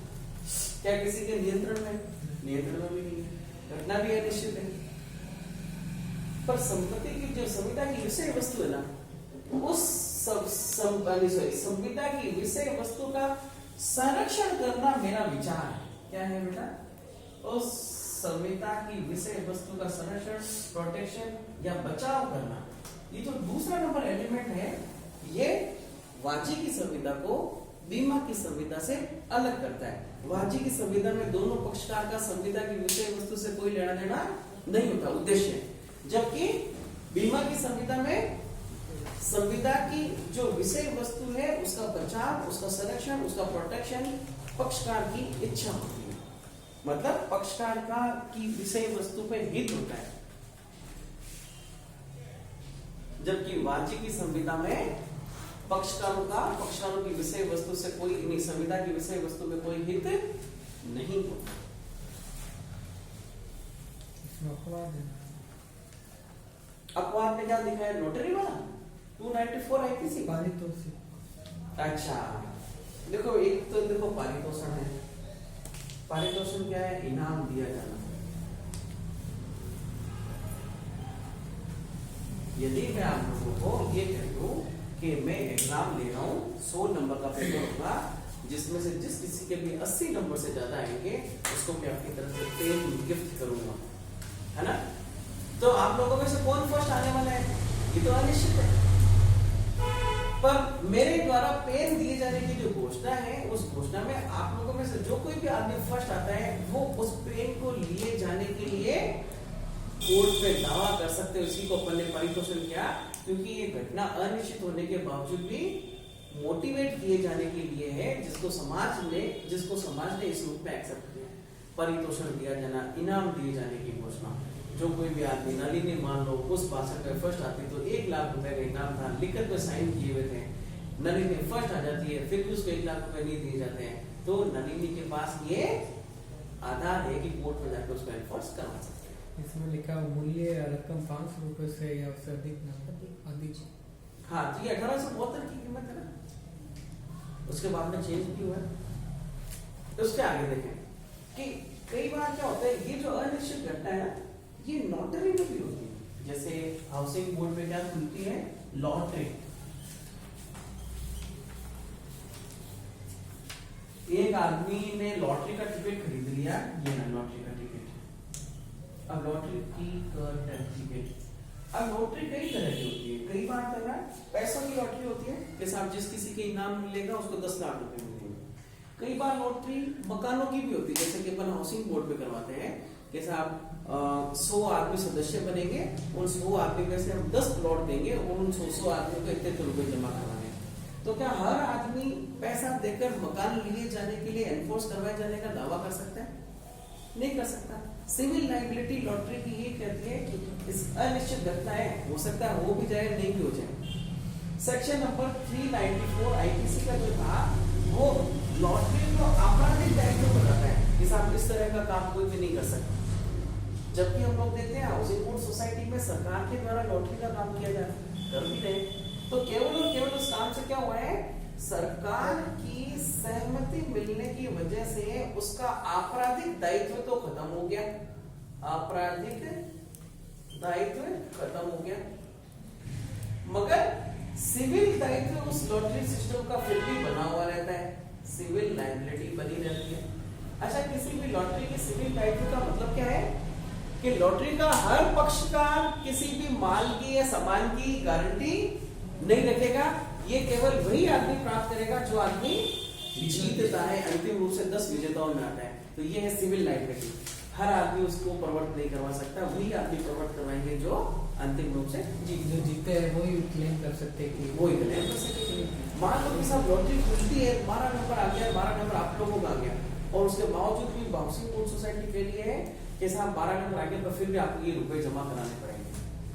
क्या किसी के नियंत्रण में, नियंत्रण में भी नहीं है, घटना भी अनिश्चित है। पर संपत्ति की जो संविदा की विषय वस्तु है ना, उस संविदा की विषय वस्तु का संरक्षण करना मेरा विचार है। क्या है बेटा, उस संविदा की विषय वस्तु का संरक्षण, प्रोटेक्शन या बचाव करना, ये जो दूसरा नंबर एलिमेंट है, ये वाजी की संविदा को बीमा की संविदा से अलग करता है। वाजी की संविदा में दोनों पक्षकार का संविदा की विषय वस्तु से कोई लेना देना नहीं होता, उद्देश्य। जबकि बीमा की संविदा में संविदा की जो विषय वस्तु है उसका बचाव, उसका संरक्षण, उसका प्रोटेक्शन पक्षकार की इच्छा होती है, मतलब पक्षकार का की विषय वस्तु पे हित होता है। जबकि वाजी की संविदा में पक्षकारों की विषय वस्तु से कोई नहीं, संविदा की विषय वस्तु में कोई हित नहीं होता। अपवाद में क्या दिखा है, नोटरी वाला 294 आईपीसी पारितोषिक। अच्छा देखो, एक तो देखो पारितोषण है, पारितोषण क्या है, इनाम दिया जाना। यदि मैं आप लोगों को ये कह दूं कि मैं एग्जाम ले रहा हूं, 100 नंबर का पेपर होगा, जिसमें से जिस किसी के भी 80 नंबर से ज्यादा आएंगे उसको मैं अपनी तरफ से पेन गिफ्ट करूंगा, है ना। तो आप लोगों में से कौन फर्स्ट आने वाला है, ये तो अनिश्चित है। पर मेरे द्वारा पेन दिए जाने की जो घोषणा है, उस घोषणा में आप लोगों में से जो कोई भी आदमी फर्स्ट आता है, वो उस पेन को लिए जाने के लिए कोर्ट पे दावा कर सकते हैं। उसी को अपन ने पारितोषिक किया, क्योंकि ये घटना अनिश्चित होने के बावजूद भी मोटिवेट किए जाने के लिए है, जिसको समाज ने इस रूप में एक्सेप्ट किया। पारितोषिक दिया जाना, इनाम दिए जाने की घोषणा। जो कोई भी आदमी, नलिनी मान लो उस भाषण में फर्स्ट आती तो 1 लाख रुपए का इनाम था, लिखित में साइन किए हुए थे, नलिनी फर्स्ट आ जाती है, फिर भी उसको 1 लाख रुपए नहीं दिए जाते हैं, तो नलिनी के पास ये आधार है कि कोर्ट में जाकर उसको एनफोर्स करवा सकते हैं। इसमें लिखा मूल्य रकम 500 रुपए से या उससे अधिक। हाँ, तो ये 1872 की कीमत है ना, उसके बाद में चेंज भी हुआ है। तो उसके आगे देखें कि कई बार क्या होता है, ये जो अनिश्चित घटना है ना, ये लॉटरी में भी होती है। जैसे हाउसिंग बोर्ड में क्या खुलती है, लॉटरी। एक आदमी ने लॉटरी का टिकट खरीद लिया, ये ना लॉटरी का टिकट। अब लॉटरी की टिकट, अब लॉटरी कई तरह की होती है। कई बार तो ना पैसों की लॉटरी होती है, जैसे आप जिस किसी के इनाम मिलेगा उसको 10 लाख रुपए मिलेंगे। कई बार लॉटरी मकानों की भी होती है, जैसे कि अपन हाउसिंग बोर्ड में करवाते हैं। जैसे आप 100 आदमी सदस्य बनेंगे, उन 100 आदमी में से हम 10 प्लॉट देंगे और उन 100 आदमियों को इतने रुपए जमा करवाने। तो क्या हर आदमी पैसा देकर मकान लिए जाने के लिए एनफोर्स करवाए जाने का दावा कर सकता है? नहीं कर सकता। सिविल लाइबिलिटी लॉटरी की ये कहती है कि इस अनिश्चित घटना है, हो सकता है हो भी जाए, नहीं भी हो जाए। सेक्शन नंबर 394 आईपीसी का जो था, वो लॉटरी को आपराधिक दायित्व बताता है कि साहब इस तरह का काम कोई भी नहीं कर सकता। जबकि हम लोग देखते हैं हाउसिंग बोर्ड सोसाइटी में सरकार के द्वारा लॉटरी का काम किया जा कर भी रहे, तो केवल और केवल उस काम से क्या हुआ है, सरकार की सहमति मिलने की वजह से उसका आपराधिक दायित्व तो खत्म हो गया, आपराधिक दायित्व खत्म हो गया, मगर सिविल दायित्व उस लॉटरी सिस्टम का फिर भी बना हुआ रहता है, सिविल लायबिलिटी बनी रहती है। अच्छा, किसी भी लॉटरी के सिविल दायित्व का मतलब क्या है कि लॉटरी का हर पक्षकार किसी भी माल की या सामान की गारंटी नहीं रखेगा। ये केवल वही आदमी प्राप्त करेगा जो आदमी जीतता है अंतिम रूप से 10 विजेताओं में आता है। तो ये है सिविल लाइबिलिटी। हर आदमी उसको प्रवर्त नहीं करवा सकता, वही आदमी प्रवर्त करवाएंगे जो अंतिम रूप से जो जीते हैं वही क्लेम कर सकते हैं कि वही क्लेम कर सके। मान लो कि साहब लॉटरी खुलती है, 12 नंबर आ गया, 12 नंबर आप लोगों का आ गया, और उसके बावजूद भी हाउसिंग बोर्ड सोसाइटी के लिए है कि साहब 12 नंबर आ गया, तो फिर भी आपको ये रुपए जमा कराने पड़ेंगे।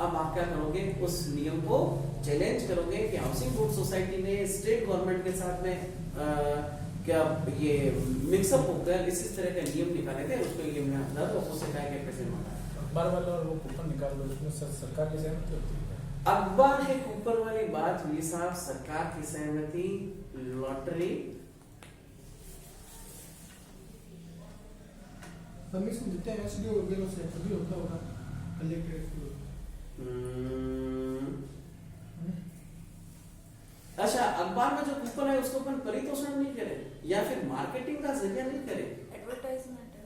अब आप क्या करोगे, उस नियम को चैलेंज करोगे कि हाउसिंग बोर्ड सोसाइटी ने स्टेट गवर्नमेंट के साथ में क्या ये मिक्सअप होकर इस तरह का नियम निकाले थे, उसको ये मैं अपना तो उससे कहा कि पैसे मांगा अखबार वाला और वो कूपन निकाल दो, उसमें सरकार की सहमति होती है। अखबार के ऊपर वाली बात हुई साहब, सरकार की सहमति, लॉटरी परमिशन देते हैं एसडीओ वगैरह से, तभी होता होगा कलेक्ट्रेट को। अच्छा, अखबार में जो कूपन है उसको अपन परितोषण नहीं करें या फिर मार्केटिंग का जरिया नहीं करें, एडवर्टाइजमेंट है।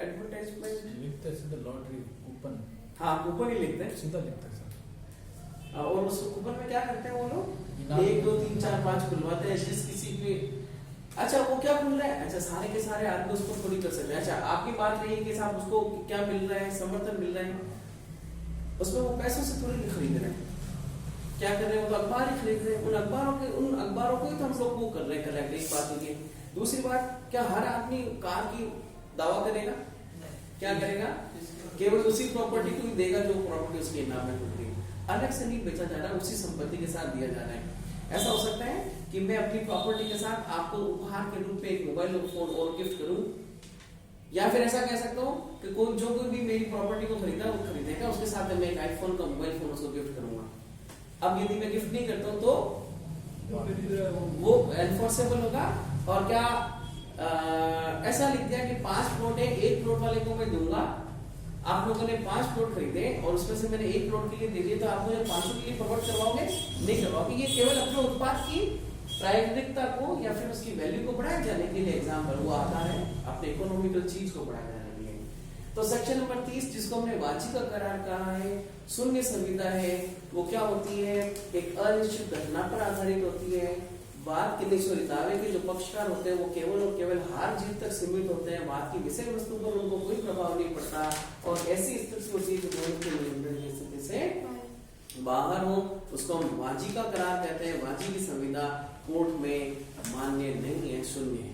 एडवर्टाइजमेंट लिखते हैं सीधा लॉटरी कूपन, हाँ कूपन ही लिखते हैं। सीधा लिखते हैं सर। और उस कूपन में क्या करते हैं वो लोग, इनाम 1 2 3 4 5 खुलवाते हैं, जिस किसी पे अच्छा वो क्या खुल रहा है, अच्छा सारे के सारे आदमी उसको थोड़ी कर सकते हैं। अच्छा आपकी बात रही है कि साहब उसको क्या मिल रहा है, समर्थन मिल रहा है, उसमें वो पैसों से थोड़ी नहीं खरीद रहे हैं, क्या कर रहे हैं, वो तो अखबार ही खरीद रहे हैं, उन अखबारों को ही तो हम लोग वो कर रहे हैं, कलेक्ट। एक बात होगी। दूसरी बात, क्या हर आदमी कार की दावा करेगा, क्या करेगा, केवल उसी प्रॉपर्टी को ही देगा जो प्रॉपर्टी उसके नाम में होती है, अलग से नहीं बेचा जा रहा, उसी संपत्ति के साथ दिया जा रहा है। ऐसा हो सकता है कि मैं अपनी प्रॉपर्टी के साथ आपको उपहार के रूप में एक मोबाइल फोन और गिफ्ट करूं, या फिर ऐसा कह सकता हूं कि कोई भी मेरी प्रॉपर्टी को खरीदेगा उसके साथ मैं एक आईफोन का मोबाइल फोन उसको गिफ्ट करूंगा। अब यदि मैं गिफ्ट नहीं करता हूं तो वो एनफोर्सेबल होगा। और क्या ऐसा लिख दिया कि 5 प्लॉट है, 1 प्लॉट वाले को मैं दूंगा, आप लोगों ने 5 प्लॉट खरीदे और उसमें से मैंने 1 प्लॉट के लिए दे दिए, तो आप मुझे 500 के लिए प्रमोट करवाओगे, नहीं करवाओगे। ये केवल अपने उत्पाद की प्रायोगिकता को या फिर उसकी वैल्यू को बढ़ाए जाने के लिए एग्जाम्पल वो आता है, अपने इकोनॉमिकल चीज को बढ़ाया जाने के लिए। तो सेक्शन नंबर 30 जिसको हमने वाचिका करार कहा है, शून्य संविदा है, वो क्या होती है, एक अनिश्चित घटना पर आधारित होती है। वाद के निश्चितावे के जो पक्षकार होते हैं वो केवल और केवल हार जीत तक सीमित होते हैं, वाद की विषय वस्तु पर उनको कोई प्रभाव नहीं पड़ता, और ऐसी स्थिति होती है जो दोनों के नियंत्रण की स्थिति से बाहर हो, उसको हम वाचिका करार कहते हैं। वाची की संविदा कोर्ट में मान्य नहीं है, शून्य है।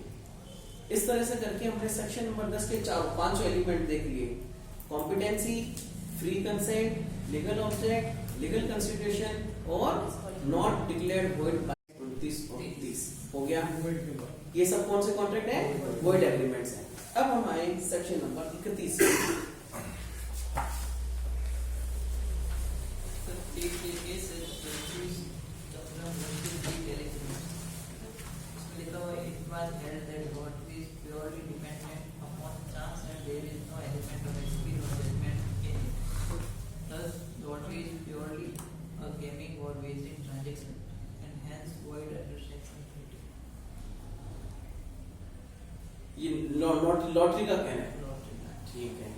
इस तरह से करके हमने सेक्शन नंबर 10 के 5 एलिमेंट देख लिए, competency, free consent, legal object, legal constitution और नॉट डिक्लेयर्ड वॉइड बाय 29 हो गया। ये सब कौन से कॉन्ट्रैक्ट है, वॉइड एग्रीमेंट्स है। अब हम आए सेक्शन नंबर 31। ये लॉटरी का कहना है, ठीक है।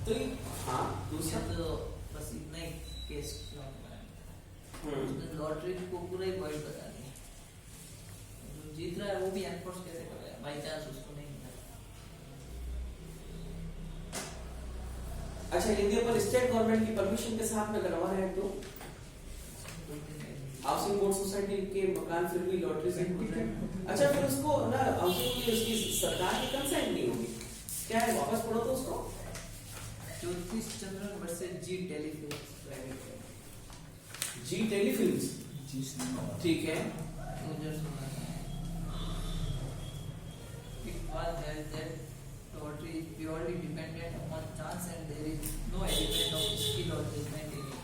तो हाँ दूसरा तो बस इतना ही केस लॉटरी को पूरा ही वॉइड बता दिया, जो जीत रहा है वो भी एनफोर्स कैसे करेगा, बाई चांस उसको नहीं मिला। अच्छा, यदि अपन स्टेट गवर्नमेंट की परमिशन के साथ में करवा रहे हैं तो हाउसिंग बोर्ड सोसाइटी के मकान फिर भी लॉटरी से खुल रहे हैं। अच्छा, फिर उसको ना हाउसिंग की उसकी सरकार की कंसेंट नहीं होगी, क्या है, वापस पढ़ो तो उसको। ज्योतिष चंद्रन वर्सेस जी टेलीफिल्म्स प्राइवेट लिमिटेड। जी टेलीफिल्म्स, ठीक है। 2016 It was held that lottery is purely dependent upon chance and there is no element of skill or judgment in it.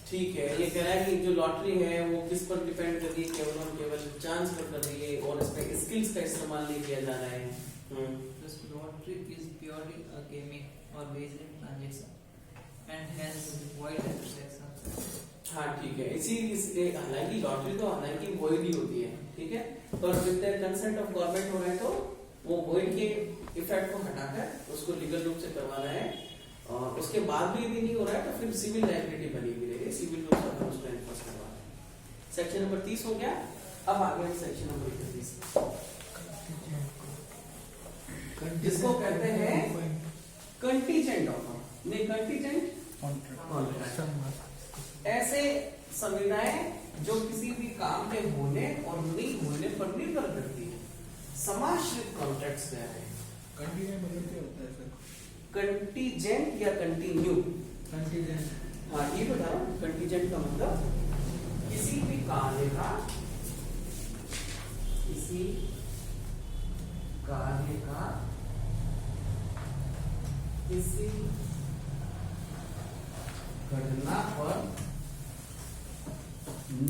ठीक है, ये कह रहा है कि जो लॉटरी है वो किस पर डिपेंड कर रही है, केवल और केवल चांस पर कर रही है और इसमें स्किल्स का इस्तेमाल नहीं किया जा रहा है। This lottery is purely a gaming or wagering transaction and hence void under section। हाँ ठीक है, इसी हालांकि लॉटरी तो हालांकि वॉइड ही होती है, ठीक है, पर with the consent of government हो रहा है तो वो वॉइड के इफेक्ट को हटाकर उसको लीगल रूप से करवाना है, और उसके बाद भी यदि नहीं हो रहा है तो फिर सिविल लायबिलिटी बनी हुई रहेगी, सिविल रूप से उसको एनफोर्स करवाना है। सेक्शन नंबर 30 हो गया। अब आगे सेक्शन नंबर 31। जिसको कहते हैं कंटीजेंट ऑफर, नहीं कंटीजेंट कॉन्ट्रैक्ट। ऐसे संविदाएं जो किसी भी काम के होने और नहीं होने पर निर्भर करती है, समाश्रित कॉन्ट्रैक्ट्स क्या है? कंटीजेंट मतलब क्या होता है सर? कंटीजेंट या कंटिन्यू? कंटीजेंट हाँ ये बता रहा हूँ। कंटीजेंट का मतलब किसी भी कार्य का किसी घटना पर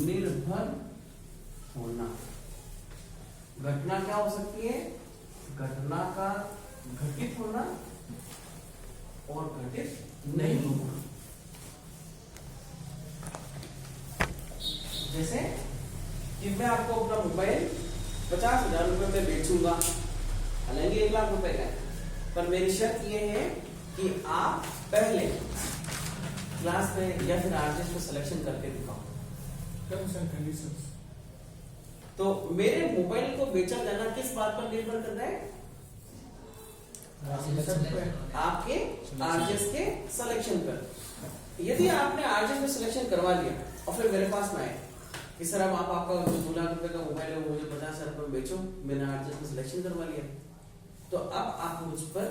निर्भर होना। घटना क्या हो सकती है? घटना का घटित होना और घटित नहीं होना। जैसे कि मैं आपको अपना मोबाइल 50,000 रुपए में बेचूंगा, हालांकि 1 लाख रुपए का है, पर मेरी शर्त यह है कि आप पहले क्लास में या फिर आर्टिस्ट को सिलेक्शन करके दिखाओ। Terms and conditions. तो मेरे मोबाइल को बेचा जाना किस बात पर निर्भर करता है? आपके आरजेस के सिलेक्शन पर। यदि आपने आरजेस में सिलेक्शन करवा लिया और फिर मेरे पास में आए कि सर अब आप आपका जो 2 लाख रुपए का मोबाइल है वो मुझे 50,000 रुपए में बेचो, मैंने आरजेस में सिलेक्शन करवा लिया, तो अब आप मुझ पर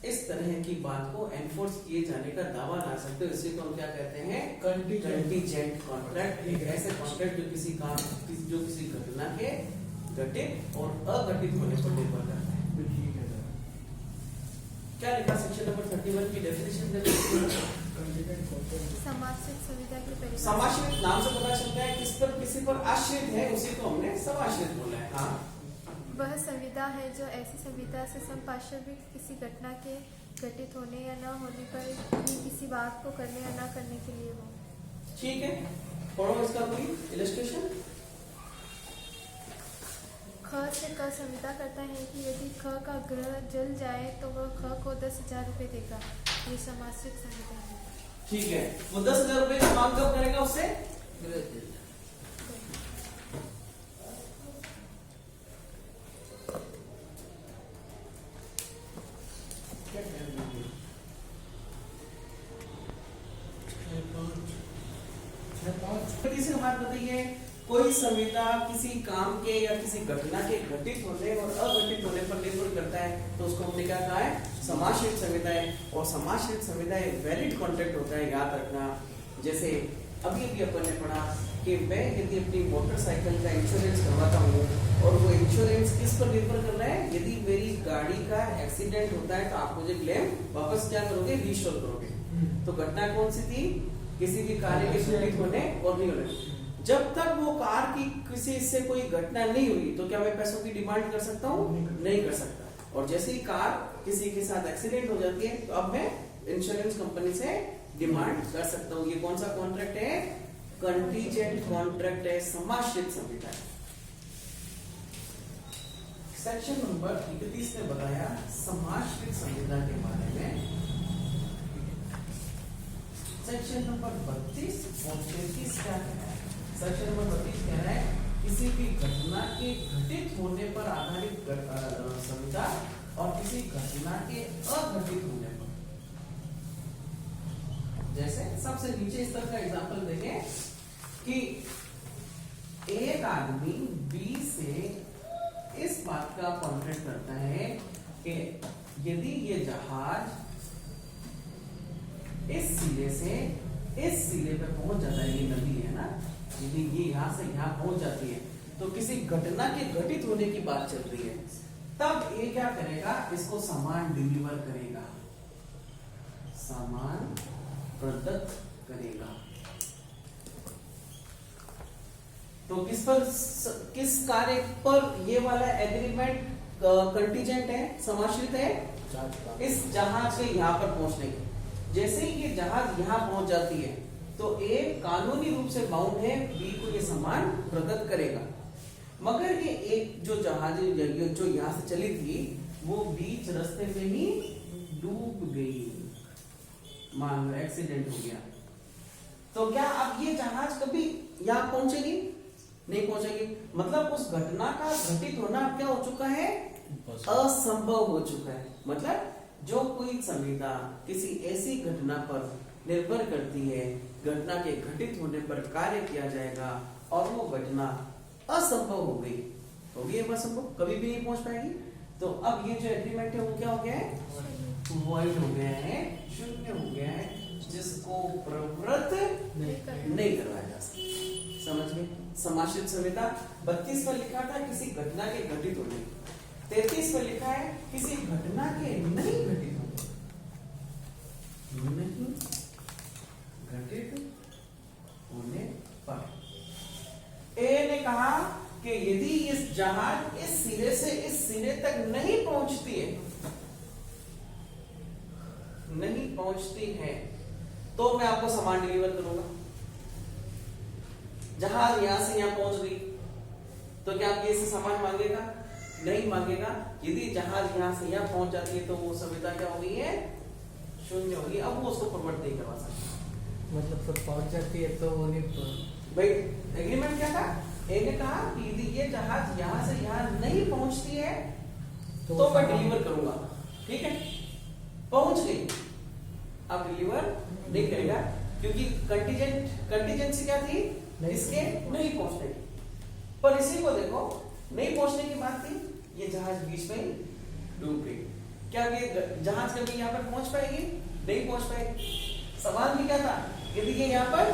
इस तरह की बात को एनफोर्स किए जाने का दावा ला सकते हो। इसी को हम क्या कहते हैं? Contingent contract. एक ऐसे कॉन्ट्रैक्ट जो किसी घटना के घटित और अघटित होने पर निर्भर करता है। ठीक है सर। क्या लिखा सेक्शन नंबर 31 की डेफिनेशन? कंटीजेंट कॉन्ट्रैक्ट समाश्रित सुविधा की परिभाषा। समाश्रित नाम से पता चलता है किसी पर आश्रित है, उसी को हमने समाश्रित बोला है। हाँ, वह संविदा है जो ऐसी संविदा से संपार्श्विक किसी घटना के घटित होने या न होने पर ही किसी बात को करने या न करने के लिए हो। ठीक है, पढ़ो इसका कोई इलस्ट्रेशन। ख से क संविदा करता है कि यदि ख का ग्रह जल जाए तो वह ख को 10,000 रुपए देगा। ये समाश्रित संविदा है। ठीक है, वो 10,000 रुपए की मांग कब करेगा उससे? तीसरी बात बताइए, कोई संविदा किसी काम के या किसी घटना के घटित होने और अघटित होने पर निर्भर करता है, तो उसको हमने क्या कहा है? समाश्रित संविदा है। और समाश्रित संविदा एक वैलिड कॉन्ट्रैक्ट होता है, याद रखना। जैसे अभी अपन ने पढ़ा कि मैं यदि अपनी मोटरसाइकिल का इंश्योरेंस करवाता हूँ और वो इंश्योरेंस किस पर निर्भर कर रहा है? यदि मेरी गाड़ी का एक्सीडेंट होता है तो आप मुझे क्लेम वापस क्या करोगे? रीस्टोर करोगे। तो घटना कौन सी थी? किसी भी कार्य के घटित होने और नहीं होने। जब तक वो कार की किसी से कोई घटना नहीं हुई तो क्या मैं पैसों की डिमांड कर सकता हूँ? नहीं कर सकता। और जैसे ही कार किसी के साथ एक्सीडेंट हो जाती है तो अब मैं इंश्योरेंस कंपनी से डिमांड कर सकता हूँ। ये कौन सा कॉन्ट्रैक्ट है? कंटीजेंट कॉन्ट्रैक्ट है, समाश्रित संविदा। सेक्शन नंबर 31 ने बताया समाश्रित संविदा के बारे में। सेक्शन नंबर 32 और 33 क्या कह रहा है? सेक्शन नंबर 32 कह रहा है किसी भी घटना के घटित होने पर आधारित संविदा और किसी घटना के अघटित होने पर। जैसे सबसे नीचे इस तरह का एग्जांपल देंगे कि एक आदमी बी से इस बात का कॉन्ट्रैक्ट करता है कि यदि ये जहाज इस सिरे से इस सिरे पे पहुंच जाता है, ये नदी है ना, यदि ये यहां से यहां पहुंच जाती है तो किसी घटना के घटित होने की बात चल रही है, तब ये क्या करेगा? इसको सामान डिलीवर करेगा, सामान प्रदत्त करेगा। तो किस कार्य पर ये वाला एग्रीमेंट कंटीजेंट है, समाश्रित है? इस जहाज के यहाँ पर पहुंचने की। जैसे ही ये जहाज यहाँ पहुंच जाती है तो ए कानूनी रूप से बाउंड है, बी को ये सामान प्रदत्त करेगा। मगर ये एक जो जहाज जो यहाँ से चली थी वो बीच रास्ते में ही डूब गई, मान लो एक्सीडेंट हो गया, तो क्या अब ये जहाज कभी यहाँ पहुंचेगी? नहीं पहुंचेगी। मतलब उस घटना का घटित होना अब क्या हो चुका है, असंभव हो चुका है। मतलब जो कोई संविदा किसी ऐसी घटना पर निर्भर करती है, घटना के घटित होने पर कार्य किया जाएगा और वो घटना असंभव हो गई, असंभव, कभी भी नहीं पहुंच पाएगी, तो अब ये जो एग्रीमेंट है वो क्या हो गया है, वॉइड हो गया है, शून्य हो गया है, जिसको प्रवृत्त नहीं करवाया जा सकता। समझ गए? समाश्रित संविदा 32 पर लिखा था किसी घटना के घटित होने, 33 पर लिखा है किसी घटना के नहीं घटित होने, नहीं घटित होने पर। ए ने कहा कि यदि इस जहाज इस सिरे से इस सिरे तक नहीं पहुंचती है, नहीं पहुंचती है, तो मैं आपको सामान डिलीवर करूंगा। जहाज यहां से यहां पहुंच गई तो क्या आप ये से सामान मांगेगा? नहीं मांगेगा। यदि जहाज यहां से यहां पहुंच जाती है तो वो संविदा क्या हो गई है, शून्य होगी। अब वो उसको प्रवर्त नहीं करवा सकता। मतलब सब पहुंच जाती है तो वो नहीं भाई एग्रीमेंट क्या था, ए ने कहा कि यदि ये जहाज यहां से यहां नहीं पहुंचती है तो मैं डिलीवर करूंगा, ठीक है। पहुंच गई, अब डिलीवर नहीं करेगा क्योंकि कंटीजेंसी क्या थी, इसके नहीं पहुंचने की। पर इसी को देखो, नहीं पहुंचने की बात थी, ये जहाज बीच में डूब गई। क्या ये जहाज कभी यहाँ पर पहुंच पाएगी? नहीं पहुंच पाएगी। सवाल भी क्या था, यदि ये यहाँ पर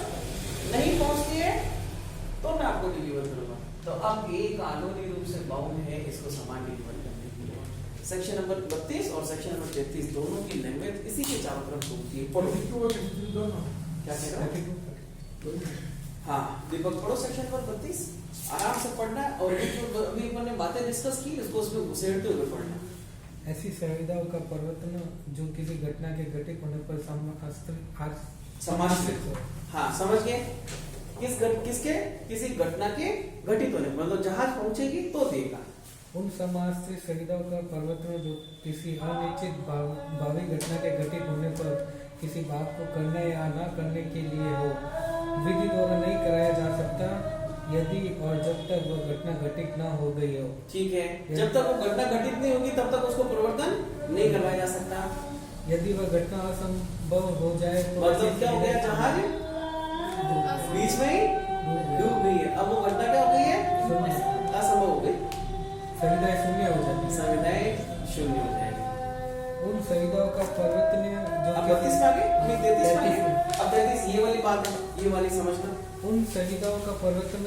नहीं पहुंचती है तो मैं आपको डिलीवर करूंगा। तो अब ये कानूनी रूप से बाउंड है इसको सामान डिलीवर करने के लिए। सेक्शन नंबर 32 और सेक्शन नंबर 33 दोनों की लैंग्वेज इसी के चारों तरफ घूमती है। पढ़ो क्या कह रहा है? हाँ दीपक पढ़ो सेक्शन नंबर 32, आराम से पढ़ना है और अभी अपन ने बातें डिस्कस की उसको उसमें घुसेड़ते हुए पढ़ना। ऐसी संविदाओं का परिवर्तन जो किसी घटना के घटित होने पर समाश्रित हो। हाँ समझ गए, किसके किसी घटना के घटित होने मतलब जहाज पहुंचेगी तो देगा। उन समाश्रित संविदाओं का परिवर्तन जो किसी अनिश्चित भावी घटना के घटित होने पर किसी बात को करने या न करने के लिए हो, विधि द्वारा नहीं कराया जा सकता यदि और जब तक वह घटना घटित न हो गई हो। ठीक है, जब तक वो घटना घटित नहीं होगी तब तक उसको परिवर्तन नहीं करवाया जा सकता। यदि वह घटना असंभव हो जाए तो मतलब क्या हो गया, जहाज बीच में ही डूब गई है। अब वो घटना क्या हो गई है, असंभव हो गई, संविदाएं शून्य हो जाती, संविदाएं शून्य हो जाएगी। उन संविदाओं का परिवर्तन जो अब 32 में आ गए, अभी 33 में आ गए। अब 33 ये वाली बात है, ये वाली समझना। उन संविदाओं का परिवर्तन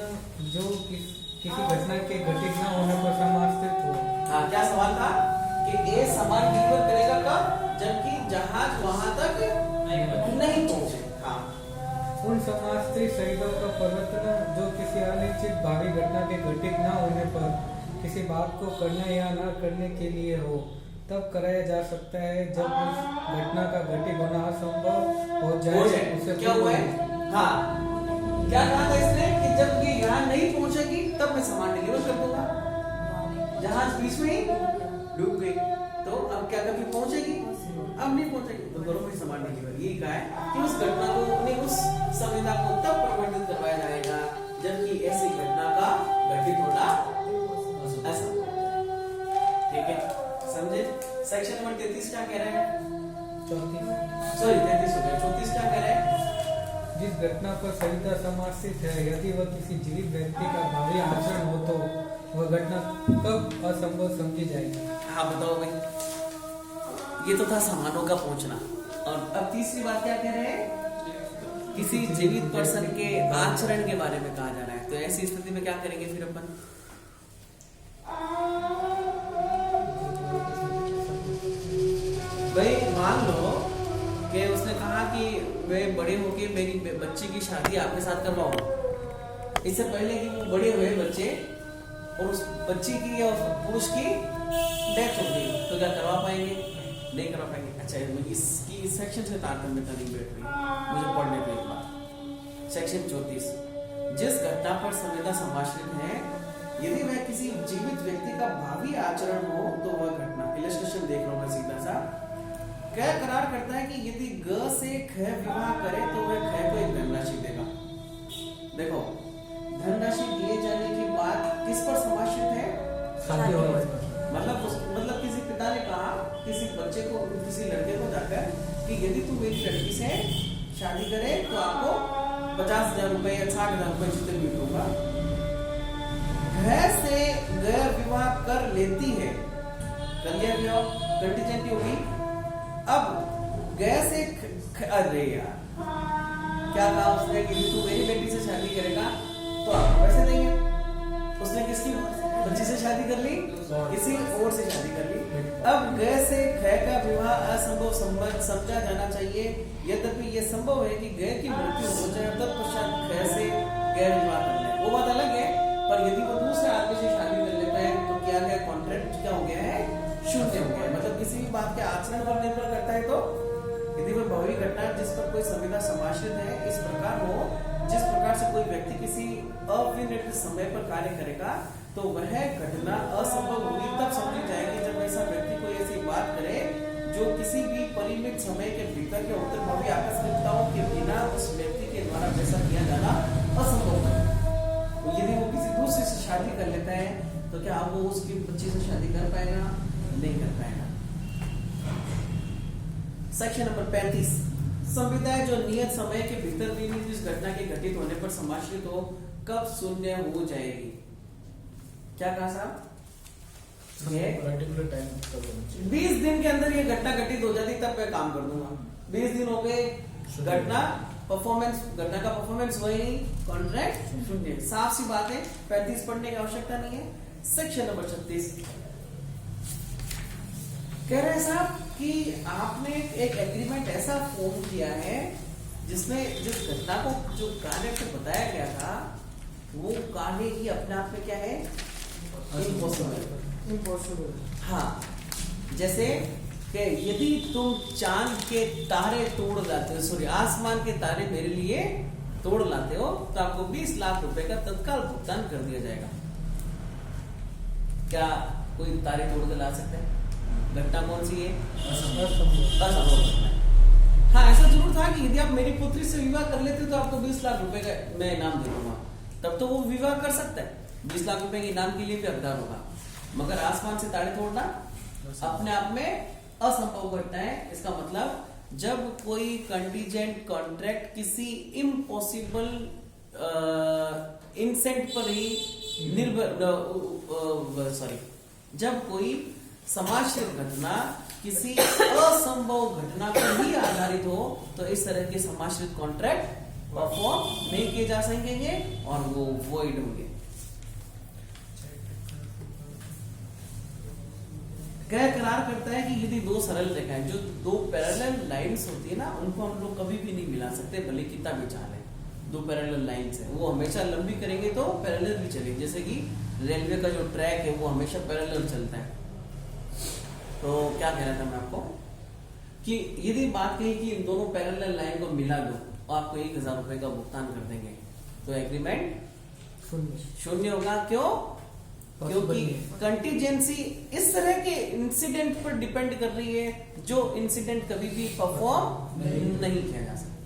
जो किसी घटना के घटित न होने पर समाश्रित हो। हाँ क्या सवाल था कि ए सामान डिलीवर करेगा कब, जबकि जहाज वहां तक नहीं पहुंचे। हाँ उन समाश्रित संविदाओं का परिवर्तन जो किसी अनिश्चित भावी घटना के घटित न होने पर किसी बात को करने या न करने के लिए हो, तब कराया जा सकता है जब उस घटना का घटित होना असंभव हो जाए। उसे क्या हुआ है, हाँ क्या कहा था इसने कि जब ये यहाँ नहीं पहुंचेगी तब मैं सामान डिलीवर कर दूंगा। जहाज बीच में ही डूब गई तो अब क्या कभी पहुंचेगी, अब नहीं पहुंचेगी तो करो भाई सामान डिलीवर। ये कहा है कि उस घटना को उस संविदा को तब प्रवर्तित करवाया जाएगा जबकि ऐसी घटना का घटित होना ऐसा। ठीक है समझे। सेक्शन नंबर 33 क्या कह रहे हैं, 34 सॉरी 33 हो गया, 34 क्या कह रहे हैं, जिस घटना पर संविदा समाश्रित है यदि वह किसी जीवित व्यक्ति का भावी आचरण हो तो वह घटना कब असंभव समझी जाएगी। हाँ बताओ भाई, ये तो था सामानों का पहुंचना। और अब तीसरी बात क्या कह रहे हैं, किसी जीवित पर्सन के आचरण के बारे में कहा जा रहा है। तो ऐसी स्थिति में क्या करेंगे फिर अपन, भाई मान लो कि उसने कहा कि मैं बड़े होके मेरी बच्ची की शादी आपके साथ करवाऊंगा। इससे पहले कि वो बड़े हुए बच्चे और उस बच्ची की और पुरुष की डेथ हो गई तो क्या करवा पाएंगे, नहीं करवा पाएंगे। अच्छा इसकी सेक्शन से तारतम्यता नहीं बैठ रही, मुझे पढ़ने पे एक बात। सेक्शन 34, जिस घटना पर संविदा समाश्रित है यदि वह किसी जीवित व्यक्ति का भावी आचरण हो तो वह घटना, इलस्ट्रेशन देख रहा हूं मैं सीधा सा, क्या करार करता है कि यदि ग से ख विवाह करे तो वह ख को एक धनराशि देगा। देखो धनराशि दिए जाने के बाद किस पर समाश्रित है? शादी हो गई। मतलब किसी पिता ने कहा किसी बच्चे को, किसी लड़के को जाकर कि यदि तू मेरी लड़की से शादी करे तो आपको 50,000 रुपए या 60,000 रुपए जितने भी दूंगा। घर से गैर विवाह कर लेती है, कन्या विवाह कंटीजेंट होगी। अब गैर से अरे यार क्या कहा उसने कि तू मेरी बेटी से शादी करेगा तो आपको पैसे देंगे। उसने किसकी बच्ची से शादी कर ली? किसी और से शादी कर ली। अब गैर से ख का विवाह असंभव समझा जाना चाहिए, यद्यपि यह संभव है कि गैर की मृत्यु हो जाए तत्पश्चात ख से गैर विवाह कर ले, वो बात अलग है। पर यदि वो दूसरे आदमी से शादी कर लेता है तो क्या गया? कॉन्ट्रैक्ट क्या हो गया है? शून्य हो गया। मतलब किसी भी बात के आचरण पर निर्भर करता है। तो यदि कोई भौतिक घटना जिस पर कोई संविदा समाश्रित है इस प्रकार हो, जिस प्रकार से कोई व्यक्ति किसी अनिर्दिष्ट समय पर कार्य करेगा तो वह घटना असंभव होगी तब समझी जाएगी जब ऐसा व्यक्ति कोई ऐसी बात करे जो किसी भी परिमित समय के भीतर के उत्तरभावी आकस्मिकताओं के बिना उस व्यक्ति के द्वारा वैसा किया जाना असंभव है। तो यदि वो किसी दूसरे से शादी कर लेता है तो क्या वो उसकी बच्ची से शादी कर पाएगा? नहीं कर पाएगा। सेक्शन नंबर 35, संविदाएं जो नियत समय के भीतर भी इस घटना के घटित होने पर समाश्रित हो कब शून्य हो जाएगी? क्या कहा साहब? पर्टिकुलर टाइम कब होना चाहिए? 20 दिन के अंदर ये घटना घटित हो जाती तब मैं काम कर दूंगा। 20 दिन हो गए, घटना का परफॉर्मेंस हुआ ही नहीं, कॉन्ट्रैक्ट शून्य। साफ सी बात है, 35 पढ़ने की आवश्यकता नहीं है। सेक्शन नंबर 36 कह रहे हैं साहब कि आपने एक एग्रीमेंट ऐसा फॉर्म किया है जिसमें जिस घटना को जो कार्य से बताया गया था वो कार्य ही अपने आप में क्या है? इम्पॉसिबल। हाँ, जैसे कि यदि तुम चांद के तारे तोड़ लाते हो, सॉरी आसमान के तारे मेरे लिए तोड़ लाते हो तो आपको 20 लाख रुपए का तत्काल भुगतान कर दिया जाएगा। क्या कोई तारे तोड़ कर ला सकता है? घटना कौन सी है? असंभव घटना। हाँ, ऐसा जरूर था कि यदि आप मेरी पुत्री से विवाह कर लेते तो आपको 20 लाख रुपए का मैं इनाम दे दूंगा, तब तो वो विवाह कर सकता है। 20 लाख रुपए के इनाम के लिए भी हकदार होगा। मगर आसमान से तारे तोड़ना अपने आप में असंभव घटना है। इसका मतलब जब कोई कंटीजेंट कॉन्ट्रैक्ट किसी इम्पॉसिबल इंसेंट पर ही निर्भर जब कोई समाश्रित घटना किसी असंभव घटना पर ही आधारित हो तो इस तरह के समाश्रित कॉन्ट्रैक्ट परफॉर्म नहीं किए जा सकेंगे और वो वॉइड होंगे। क्या करार करता है कि यदि दो सरल रेखाएं जो दो पैरेलल लाइंस होती है ना उनको हम लोग कभी भी नहीं मिला सकते, भले कितना भी चाह लें। दो पैरेलल लाइंस है वो हमेशा लंबी करेंगे तो पैरेलल भी चलेगी। जैसे कि रेलवे का जो ट्रैक है वो हमेशा पैरेलल चलता है। तो क्या कह रहा था मैं आपको कि यदि बात कही कि इन दोनों पैरेलल लाइन को मिला दो और आपको 1000 रुपए का भुगतान कर देंगे तो एग्रीमेंट शून्य होगा। क्यों? क्योंकि कंटीजेंसी इस तरह के इंसिडेंट पर डिपेंड कर रही है जो इंसिडेंट कभी भी परफॉर्म नहीं किया जा सकता।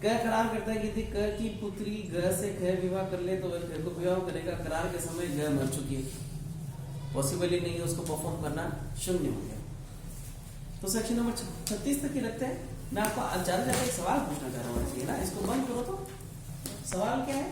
क करार करता है कि यदि क की पुत्री ग से ख विवाह कर ले तो वह ख को विवाह करेगा। करार के समय ग मर चुकी है, पॉसिबल ही नहीं है उसको परफॉर्म करना, शून्य हो गया। तो सेक्शन नंबर 36 तक ही रखते हैं। मैं आपको ज्यादा एक सवाल पूछना चाह रहा हूँ ना, इसको बंद करो। तो सवाल क्या है?